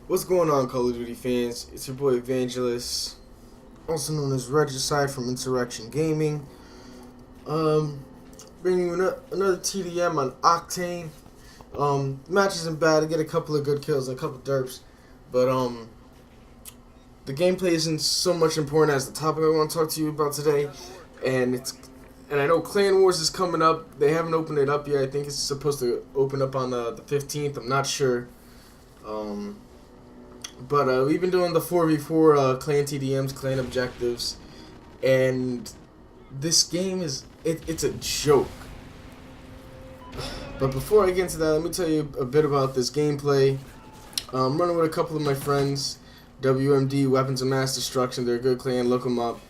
What's going on, Call of Duty fans? It's your boy Evangelist, also known as Regicide from Insurrection Gaming. Um, Bringing you another TDM on Octane. Match isn't bad. I get a couple of good kills, a couple derps, but the gameplay isn't so much important as the topic I want to talk to you about today. And I know Clan Wars is coming up. They haven't opened it up yet. I think it's supposed to open up on the 15th. I'm not sure. Um, But we've been doing the 4v4 clan TDMs, clan objectives, and this game it's a joke. But before I get into that, let me tell you a bit about this gameplay. I'm running with a couple of my friends, WMD, Weapons of Mass Destruction. They're a good clan, look them up,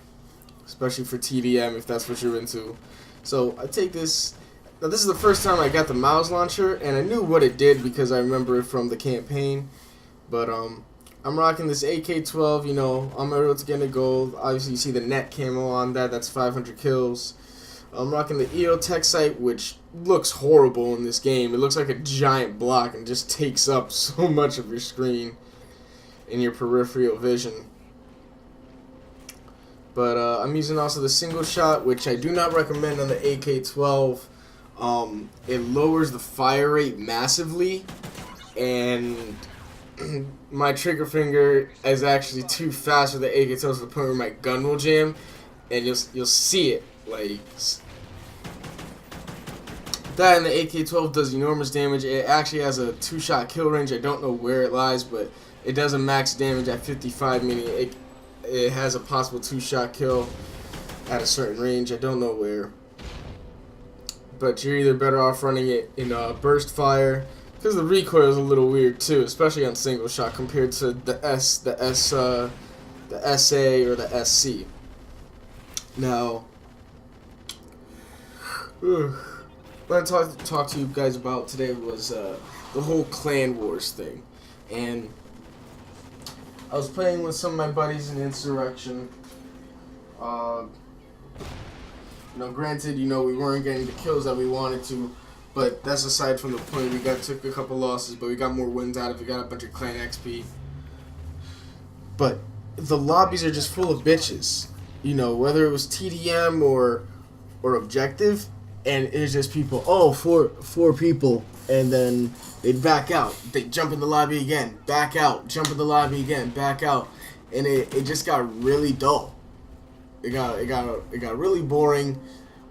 especially for TDM if that's what you're into. So I take this. Now this is the first time I got the mouse launcher, and I knew what it did because I remember it from the campaign. But I'm rocking this AK-12, you know, on my road to getting a gold. Obviously, you see the net camo on that. That's 500 kills. I'm rocking the EO Tech Sight, which looks horrible in this game. It looks like a giant block and just takes up so much of your screen and your peripheral vision. But I'm using also the single shot, which I do not recommend on the AK-12. It lowers the fire rate massively, and my trigger finger is actually too fast for the AK-12 to the point where my gun will jam, and you'll see it. Like that, and the AK-12 does enormous damage. It actually has a 2-shot kill range. I don't know where it lies, but it does a max damage at 55, meaning it has a possible 2-shot kill at a certain range. I don't know where, but you're either better off running it in burst fire, because the recoil is a little weird too, especially on single shot compared to the SA or the SC. Now, what I talk to you guys about today was the whole Clan Wars thing, and I was playing with some of my buddies in Insurrection. Granted, we weren't getting the kills that we wanted to. But that's aside from the point. We took a couple losses, but we got more wins out of it. We got a bunch of clan XP. But the lobbies are just full of bitches. Whether it was TDM or objective, and it's just people. Oh, four people, and then they'd back out. They jump in the lobby again, back out, jump in the lobby again, back out, and it just got really dull. It got really boring.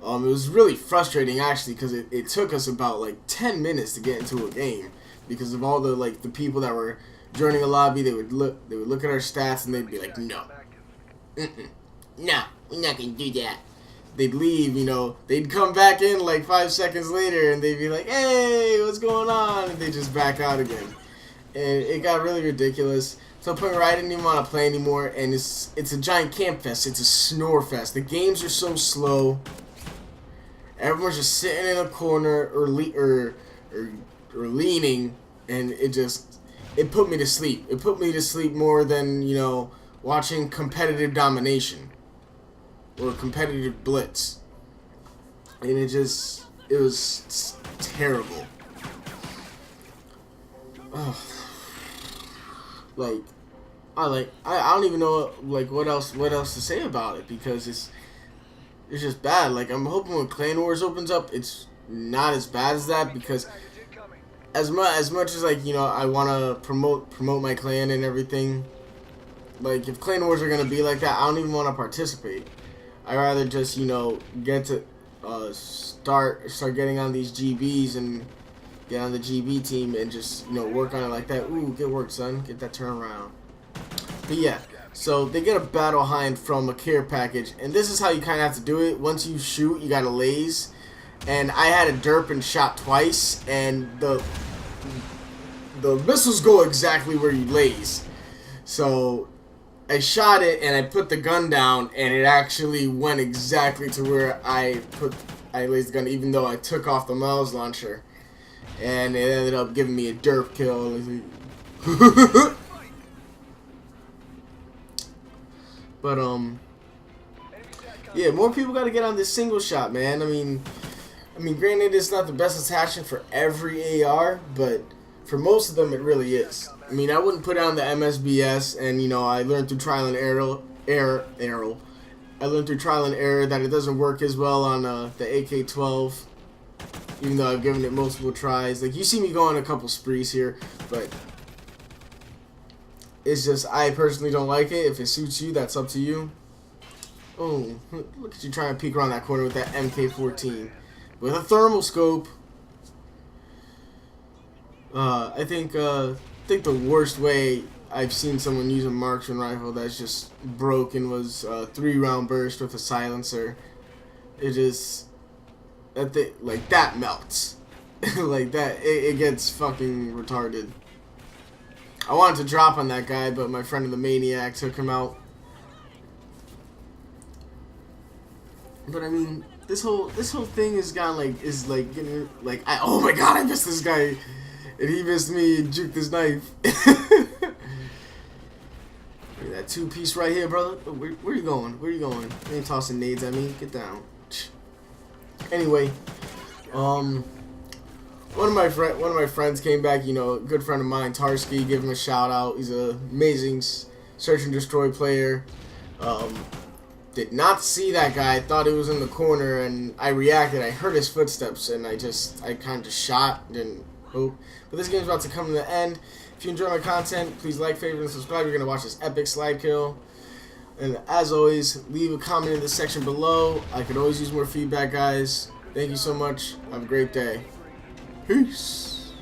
It was really frustrating actually, because it took us about like 10 minutes to get into a game because of all the people that were joining a lobby. They would look at our stats and they'd be like, no, no, we're not gonna do that. They'd leave, they'd come back in like 5 seconds later and they'd be like, hey, what's going on? And they just back out again, and it got really ridiculous. To the point where I didn't even want to play anymore, and it's a giant camp fest. It's a snore fest. The games are so slow. Everyone's just sitting in a corner or leaning, and it put me to sleep. It put me to sleep more than watching competitive domination or competitive blitz, and it was terrible. Ugh. I don't even know what else to say about it, because it's just bad. I'm hoping when Clan Wars opens up, it's not as bad as that, because as much as I want to promote my clan and everything, if Clan Wars are gonna be like that, I don't even want to participate. I'd rather just get to start getting on these GBs and get on the GB team and just work on it like that. Ooh, good work, son. Get that turnaround. But yeah. So they get a battle hind from a care package, and this is how you kind of have to do it. Once you shoot, you gotta laze, and I had a derp and shot twice, and the missiles go exactly where you laze. So I shot it and I put the gun down, and it actually went exactly to where I lazed the gun, even though I took off the mouse launcher, and it ended up giving me a derp kill. But yeah, more people got to get on this single shot, man. I mean, granted, it's not the best attachment for every AR, but For most of them, it really is. I mean, I wouldn't put on the MSBS, and you know, I learned through trial and error. I learned through trial and error that it doesn't work as well on the AK-12, even though I've given it multiple tries. Like, you see me go on a couple sprees here, but it's just, I personally don't like it. If it suits you, that's up to you. Oh, look at you trying to peek around that corner with that MK-14. With a thermal scope. I think the worst way I've seen someone use a marksman rifle that's just broken was a 3-round burst with a silencer. It is like that melts. Like that, it gets fucking retarded. I wanted to drop on that guy, but my friend of the Maniac took him out. But I mean, this whole thing is getting like, oh my god, I missed this guy, and he missed me and juked his knife. That 2-piece right here, brother. Where you going? Where you going? You ain't tossing nades at me. Get down. Anyway, one of my friends came back. You know, a good friend of mine, Tarski. Give him a shout out. He's an amazing search and destroy player. Did not see that guy. Thought he was in the corner, and I reacted. I heard his footsteps, and I kind of shot. Didn't hope. But this game's about to come to the end. If you enjoy my content, please like, favorite, and subscribe. You're gonna watch this epic slide kill. And as always, leave a comment in the section below. I could always use more feedback, guys. Thank you so much. Have a great day. Peace.